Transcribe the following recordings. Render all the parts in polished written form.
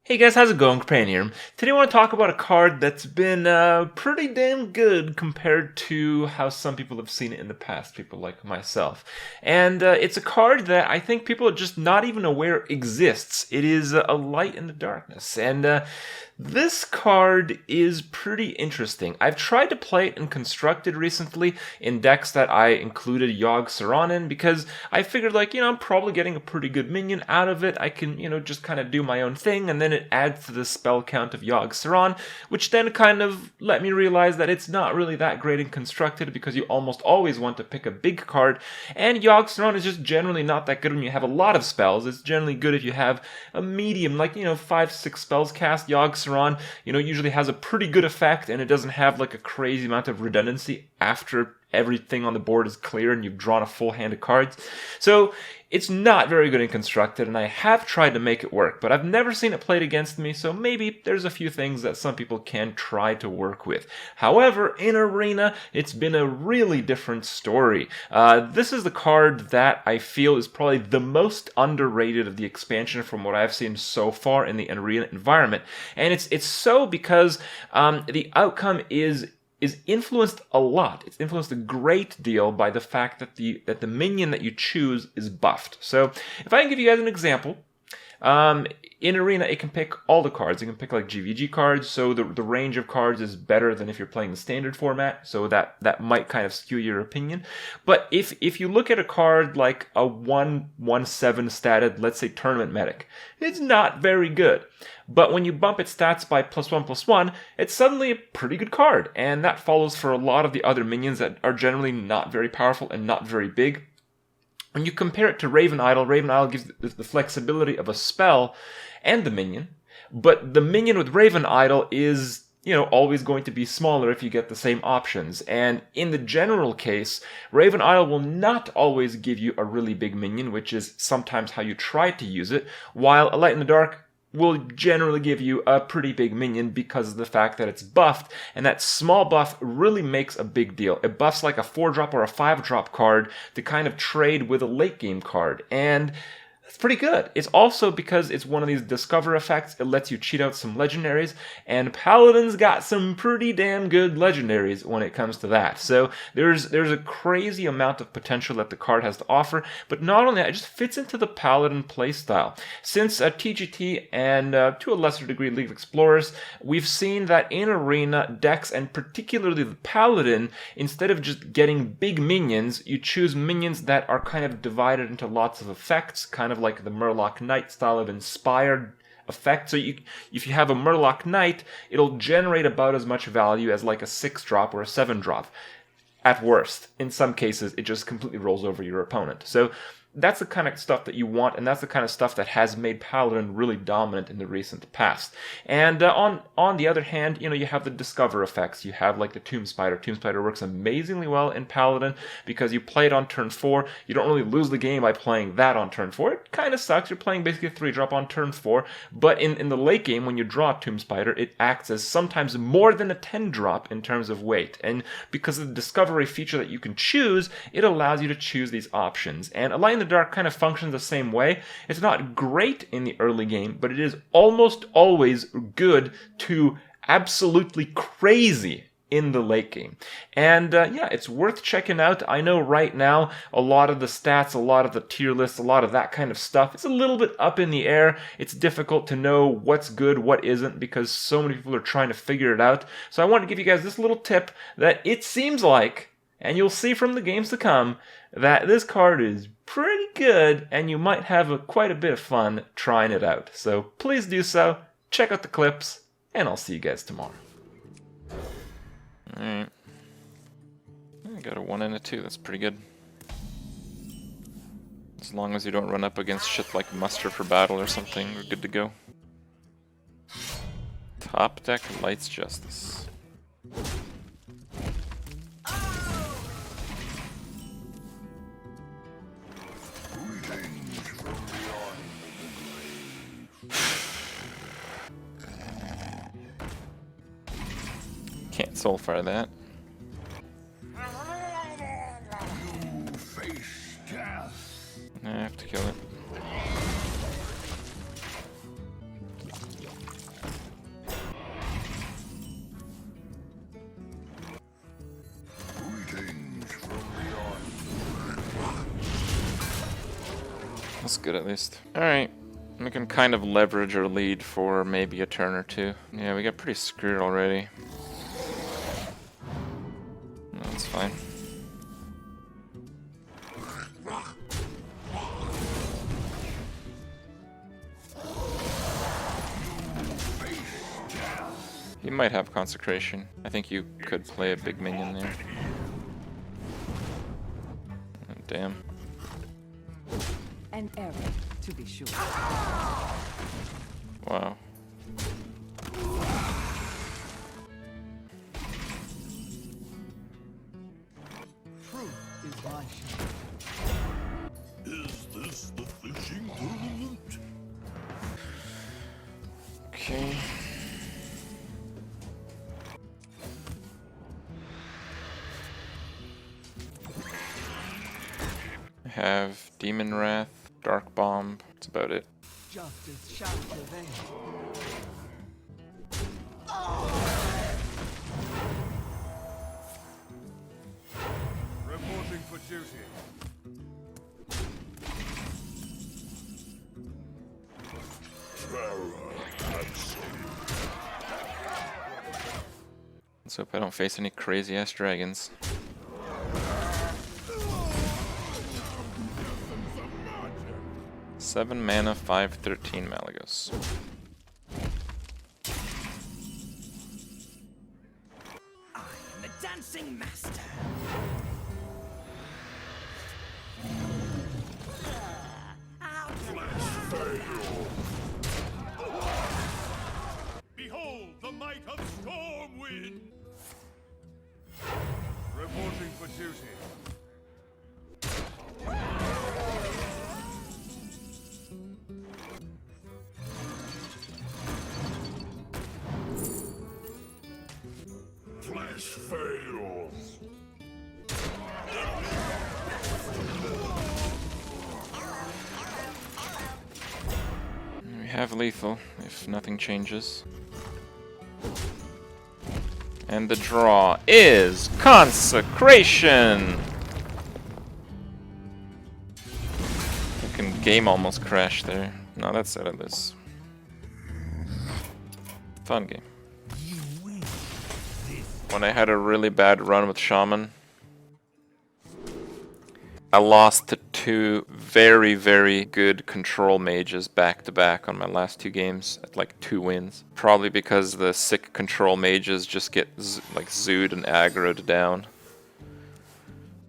Hey guys, how's it going? Kripp here. Today I want to talk about a card that's been pretty damn good compared to how some people have seen it in the past, people like myself. And it's a card that I think people are just not even aware exists. It is a light in the darkness. And this card is pretty interesting. I've tried to play it in Constructed recently in decks that I included Yogg-Saron in because I figured I'm probably getting a pretty good minion out of it. I can, just kind of do my own thing, and then it adds to the spell count of Yogg-Saron, which then kind of let me realize that it's not really that great in Constructed because you almost always want to pick a big card, and Yogg-Saron is just generally not that good when you have a lot of spells. It's generally good if you have a medium, 5-6 spells cast. Yogg-Saron, usually has a pretty good effect, and it doesn't have a crazy amount of redundancy after everything on the board is clear and you've drawn a full hand of cards. So it's not very good in Constructed, and I have tried to make it work, but I've never seen it played against me, so maybe there's a few things that some people can try to work with. However, in Arena, it's been a really different story. This is the card that I feel is probably the most underrated of the expansion from what I've seen so far in the Arena environment, and it's so because the outcome is influenced a lot. It's influenced a great deal by the fact that the minion that you choose is buffed. So if I can give you guys an example, in Arena, it can pick all the cards. It can pick GVG cards, so the range of cards is better than if you're playing the standard format, so that might kind of skew your opinion. But if you look at a card like a 1/7 statted, let's say Tournament Medic, it's not very good. But when you bump its stats by +1/+1, it's suddenly a pretty good card, and that follows for a lot of the other minions that are generally not very powerful and not very big. When you compare it to Raven Idol gives the flexibility of a spell and the minion, but the minion with Raven Idol is, always going to be smaller if you get the same options. And in the general case, Raven Idol will not always give you a really big minion, which is sometimes how you try to use it, while a Light in the Dark will generally give you a pretty big minion because of the fact that it's buffed, and that small buff really makes a big deal. It buffs like a 4-drop or a 5-drop card to kind of trade with a late game card, and it's pretty good. It's also because it's one of these discover effects, it lets you cheat out some legendaries, and Paladin's got some pretty damn good legendaries when it comes to that. So there's a crazy amount of potential that the card has to offer, but not only that, it just fits into the Paladin playstyle. Since TGT and to a lesser degree League of Explorers, we've seen that in Arena, decks, and particularly the Paladin, instead of just getting big minions, you choose minions that are kind of divided into lots of effects, kind of like the Murloc Knight style of inspired effect. So if you have a Murloc Knight, it'll generate about as much value as like a 6-drop or a 7-drop. At worst. In some cases, it just completely rolls over your opponent. So that's the kind of stuff that you want, and that's the kind of stuff that has made Paladin really dominant in the recent past. And on the other hand, you have the discover effects. You have the Tomb Spider. Tomb Spider works amazingly well in Paladin because you play it on turn 4. You don't really lose the game by playing that on turn 4. It kind of sucks. You're playing basically a 3-drop on turn 4. But in the late game, when you draw Tomb Spider, it acts as sometimes more than a 10-drop in terms of weight. And because of the discovery feature that you can choose, it allows you to choose these options. And a Light in the Dark kind of functions the same way. It's not great in the early game, but it is almost always good to absolutely crazy in the late game. And it's worth checking out. I know right now a lot of the stats, a lot of the tier lists, a lot of that kind of stuff, it's a little bit up in the air. It's difficult to know what's good, what isn't, because so many people are trying to figure it out. So I want to give you guys this little tip that it seems like, and you'll see from the games to come, that this card is pretty good, and you might have quite a bit of fun trying it out. So please do so, check out the clips, and I'll see you guys tomorrow. Alright. I got a 1 and a 2, that's pretty good. As long as you don't run up against shit like Muster for Battle or something, we're good to go. Top deck, Light's Justice. Can't soulfire that. I have to kill it. That's good at least. Alright. We can kind of leverage our lead for maybe a turn or two. Yeah, we got pretty screwed already. No, that's fine. He might have Consecration. I think you could play a big minion there. Oh, damn. An error, to be sure. Wow. Truth is my shield. Is this the fishing tournament? Okay. I have Demon Wrath, Dark Bomb. That's about it. Justice shall prevail. Reporting for duty. Let's hope I don't face any crazy ass dragons. Seven mana, 5/13 Malagos. I am a dancing master. Behold the might of Stormwind! Reporting for duty. Flash fails. We have lethal, if nothing changes. And the draw is Consecration! Fucking game almost crashed there. No, that's settled this. Fun game. When I had a really bad run with Shaman, I lost to two very, very good control mages back to back on my last two games at like 2 wins. Probably because the sick control mages just get like zooed and aggroed down.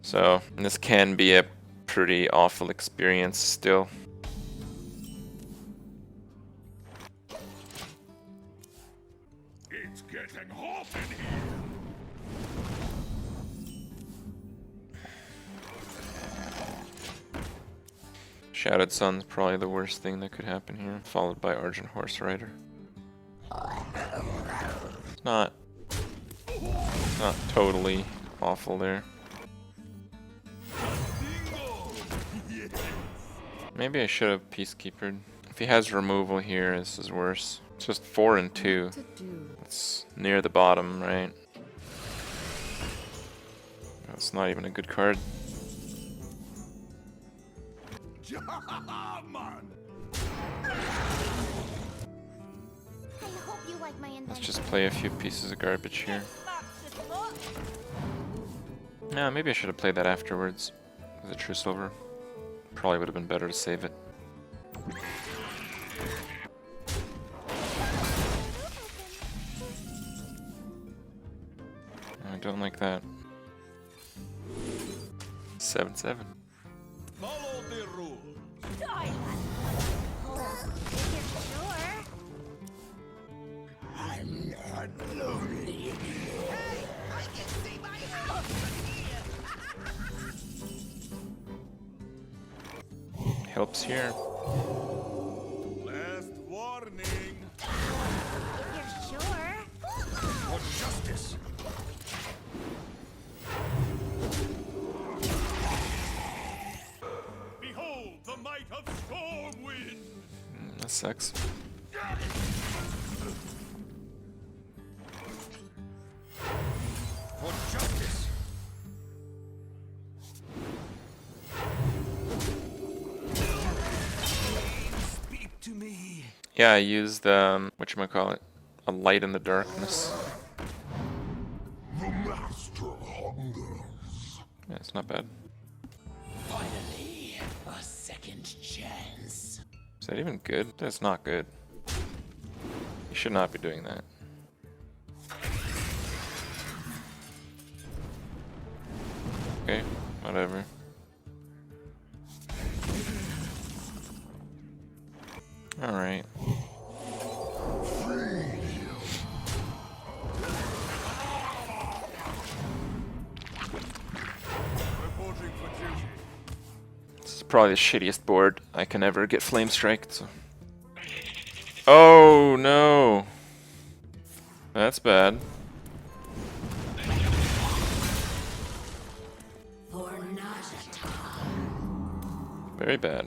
So this can be a pretty awful experience still. It's getting hot in here. Shouted Sun's probably the worst thing that could happen here, followed by Argent Horse Rider. It's not totally awful there. Maybe I should have Peacekeepered. If he has removal here, this is worse. It's just 4 and 2. It's near the bottom, right? That's not even a good card. Let's just play a few pieces of garbage here. No, maybe I should have played that afterwards. With a True Silver. Probably would have been better to save it. I don't like that. 7/7. Follow the rules. I'm not lonely anymore. I can see my house here. Helps here. Last warning. You're sure? For justice. Behold the might of Stormwind. That sucks. For justice. Yeah, I used whatchamacallit, a light in the darkness. The master hungers. Yeah, it's not bad. Finally, a second chance. Is that even good? That's not good. You should not be doing that. Okay, whatever. Alright. This is probably the shittiest board I can ever get flame striked. So. Oh no! That's bad. Very bad.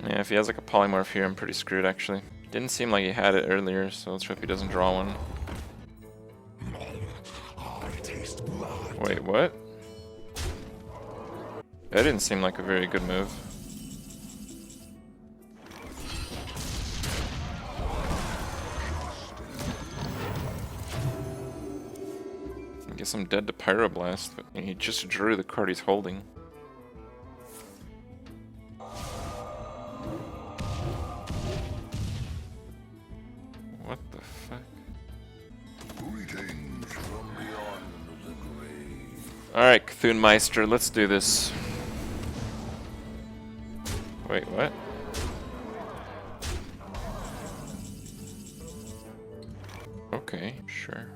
Yeah, if he has like a polymorph here, I'm pretty screwed actually. Didn't seem like he had it earlier, so let's hope he doesn't draw one. I taste blood. Wait, what? That didn't seem like a very good move. I guess I'm dead to Pyroblast, but he just drew the card he's holding. What the fuck? Greetings from beyond the grave. Alright, Cthulhu-Meister, let's do this. Wait, what? Okay, sure.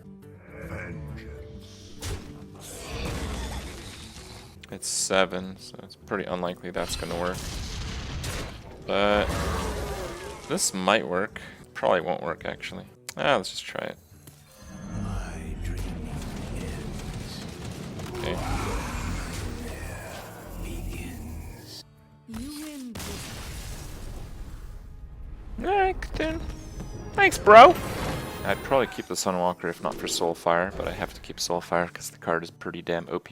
It's 7, so it's pretty unlikely that's gonna work. But this might work. Probably won't work actually. Let's just try it. Okay. You win this. Alright, then. Thanks, bro! I'd probably keep the Sunwalker if not for Soulfire, but I have to keep Soulfire because the card is pretty damn OP.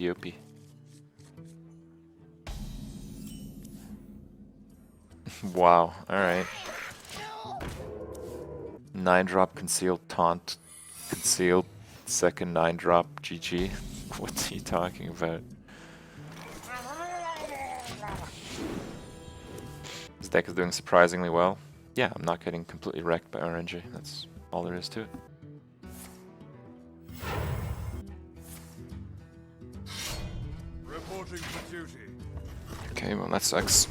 Wow, alright. 9-drop concealed taunt. Concealed second 9-drop GG. What's he talking about? This deck is doing surprisingly well. Yeah, I'm not getting completely wrecked by RNG. That's all there is to it. Reporting for duty. Okay, well that sucks.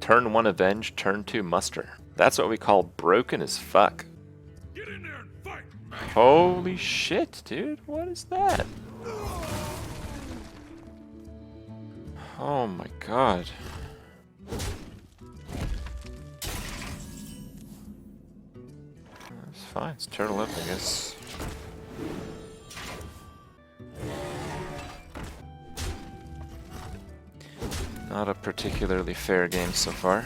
Turn 1 Avenge, turn 2 Muster. That's what we call broken as fuck. Get in there and fight. Holy shit, dude. What is that? Oh my god. It's fine. It's turtle up, I guess. Not a particularly fair game so far.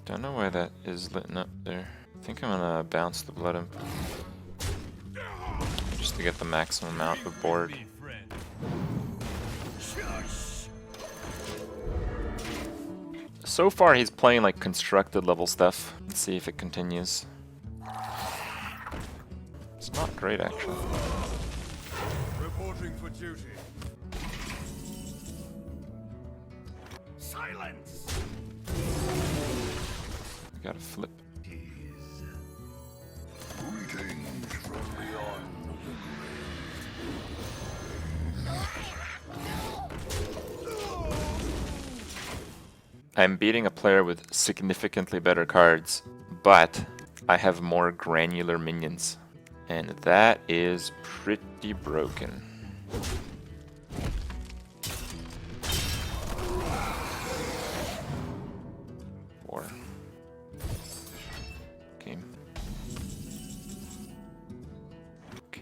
Don't know why that is lit up there. I think I'm gonna bounce the Blood Imp. Just to get the maximum amount of board. So far he's playing like constructed level stuff. Let's see if it continues. It's not great actually. Reporting for duty. Silence! We gotta flip. Greetings from beyond the grave. I'm beating a player with significantly better cards, but I have more granular minions. And that is pretty broken.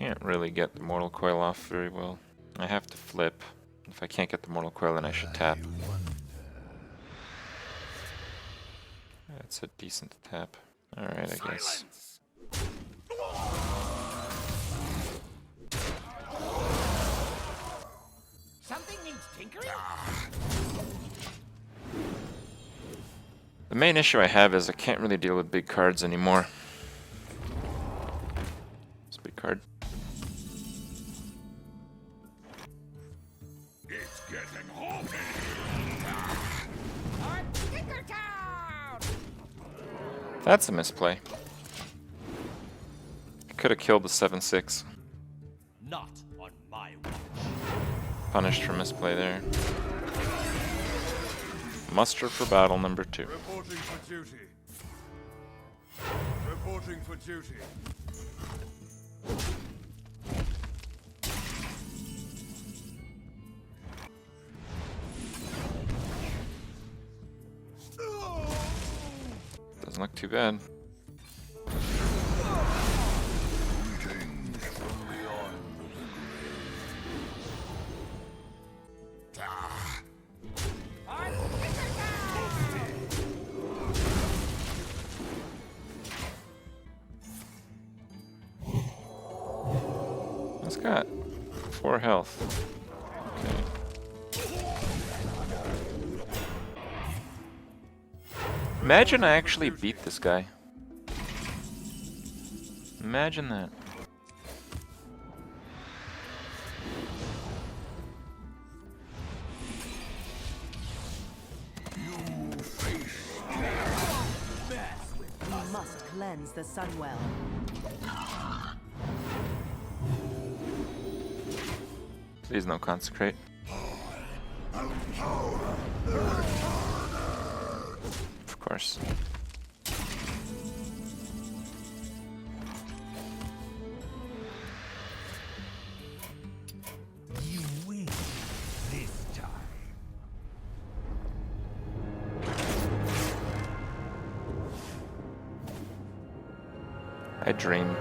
Can't really get the Mortal Coil off very well. I have to flip. If I can't get the Mortal Coil, then I should tap. That's a decent tap. Alright, I guess. Something needs tinkering? The main issue I have is I can't really deal with big cards anymore. It's a big card. It's getting hot. On Tinkertown! That's a misplay. I could have killed the 7/6. Not on my watch. Punished for misplay there. Muster for battle number 2. Reporting for duty. Reporting for duty. Doesn't look too bad. Greetings from beyond the grave. On Tinkertown! It's got 4 health. Okay. Imagine I actually beat this guy. Imagine that. We must cleanse the Sunwell. Please no consecrate. Of course. You win this time. I dreamed.